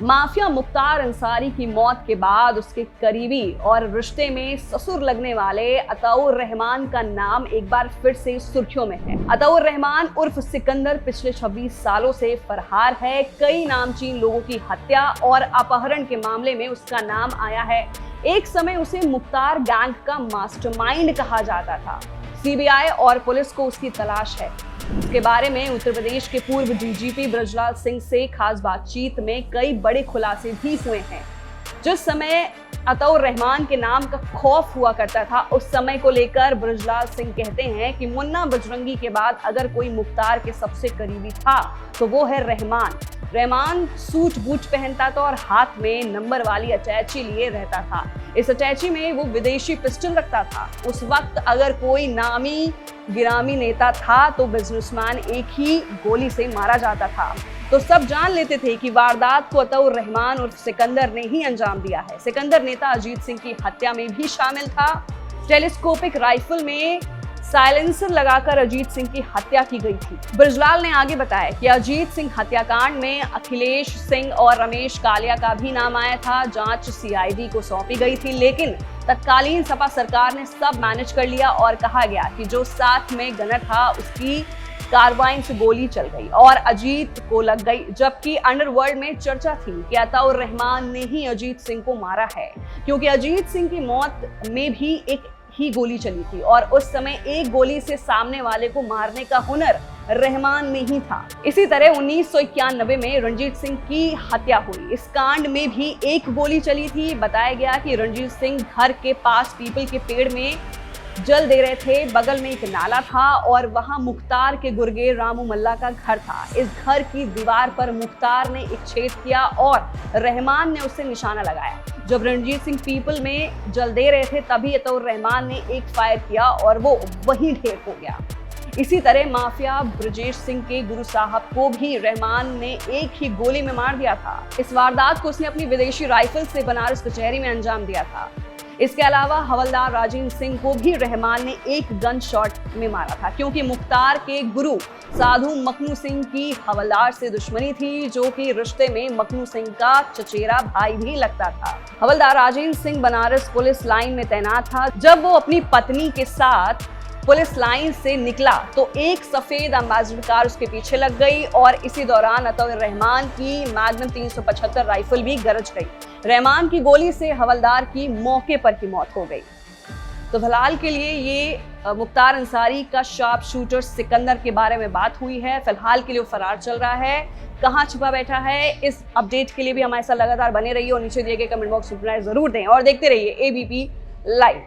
Mafia Mukhtar Ansari की मौत के बाद उसके करीबी और रिश्ते में ससुर लगने वाले अताउर रहमान का नाम एक बार फिर से सुर्खियों में है। अताउर रहमान उर्फ सिकंदर पिछले 26 सालों से फरार है। कई नामचीन लोगों की हत्या और अपहरण के मामले में उसका नाम आया है। एक समय उसे मुख्तार गैंग का मास्टरमाइंड कहा जाता था। सीबीआई और पुलिस को उसकी तलाश है। इसके बारे में उत्तर प्रदेश के पूर्व डीजीपी ब्रजलाल सिंह से खास बातचीत में कई बड़े खुलासे भी हुए हैं। जिस समय अताउर रहमान के नाम का खौफ हुआ करता था, उस समय को लेकर ब्रजलाल सिंह कहते हैं कि मुन्ना बजरंगी के बाद अगर कोई मुख्तार के सबसे करीबी था तो वो है रहमान। रहमान सूट बूट पहनता था और हाथ में नंबर वाली अटैची लिए रहता था। इस अटैची में वो विदेशी पिस्टल रखता था। उस वक्त अगर कोई नामी गिरामी नेता था तो बिजनेसमैन एक ही गोली से मारा जाता था। तो सब जान लेते थे कि वारदात को अताउर रहमान उर्फ सिकंदर ने ही अंजाम दिया है। सिकंदर नेता अजीत सिंह की हत्या में भी शामिल था। टेलीस्कोपिक राइफल में साइलेंसर लगाकर अजीत सिंह की हत्या की गई थी। ब्रजलाल ने आगे बताया कि अजीत सिंह हत्याकांड में अखिलेश सिंह और रमेश कालिया का भी नाम आया था। जांच सीआईडी को सौंपी गई थी, लेकिन तत्कालीन सपा सरकार ने सब मैनेज कर लिया और कहा गया कि जो साथ में गनर था उसकी कार्बाइन से गोली चल गई और अजीत को लग गई। जबकि अंडरवर्ल्ड में चर्चा थी कि अताउर रहमान ने ही अजीत सिंह को मारा है, क्योंकि अजीत सिंह की मौत में भी एक ही गोली चली थी और उस समय एक गोली से सामने वाले को मारने का हुनर रहमान में ही था। इसी तरह 1991 में रणजीत सिंह की हत्या हुई। इस कांड में भी एक गोली चली थी। बताया गया कि रणजीत सिंह घर के पास पीपल के पेड़ में जल दे रहे थे। बगल में एक नाला था और वहां मुख्तार के गुर्गे रामू मल्ला का घर था। इस घर की दीवार पर मुख्तार ने एक छेद किया और रहमान ने उससे निशाना लगाया। जब रणजीत सिंह पीपल में जल दे रहे थे तभी अताउर रहमान ने एक फायर किया और वो वहीं ढेर हो गया। इसी तरह माफिया ब्रजेश सिंह के गुरु साहब को भी रहमान ने एक ही गोली में मार दिया था। इस वारदात को उसने अपनी विदेशी राइफल से बनारस कचहरी में अंजाम दिया था। इसके अलावा हवलदार राजेंद्र सिंह को भी रहमान ने एक गन शॉट में मारा था, क्योंकि मुख्तार के गुरु साधु मखनू सिंह की हवलदार से दुश्मनी थी, जो कि रिश्ते में मखनू सिंह का चचेरा भाई भी लगता था। हवलदार राजेंद्र सिंह बनारस पुलिस लाइन में तैनात था। जब वो अपनी पत्नी के साथ पुलिस लाइन से निकला तो एक सफेद एम्बेसडर कार उसके पीछे लग गई और इसी दौरान अताउर रहमान की मैग्नम 375 राइफल भी गरज गई। रहमान की गोली से हवलदार की मौके पर की मौत हो गई। तो फिलहाल के लिए ये मुख्तार अंसारी का शार्प शूटर सिकंदर के बारे में बात हुई है। फिलहाल के लिए वो फरार चल रहा है, कहाँ छुपा बैठा है, इस अपडेट के लिए भी हमारे साथ लगातार बने रहिए और नीचे दिए गए कमेंट बॉक्स में रिप्लाई जरूर दें और देखते रहिए एबीपी लाइव।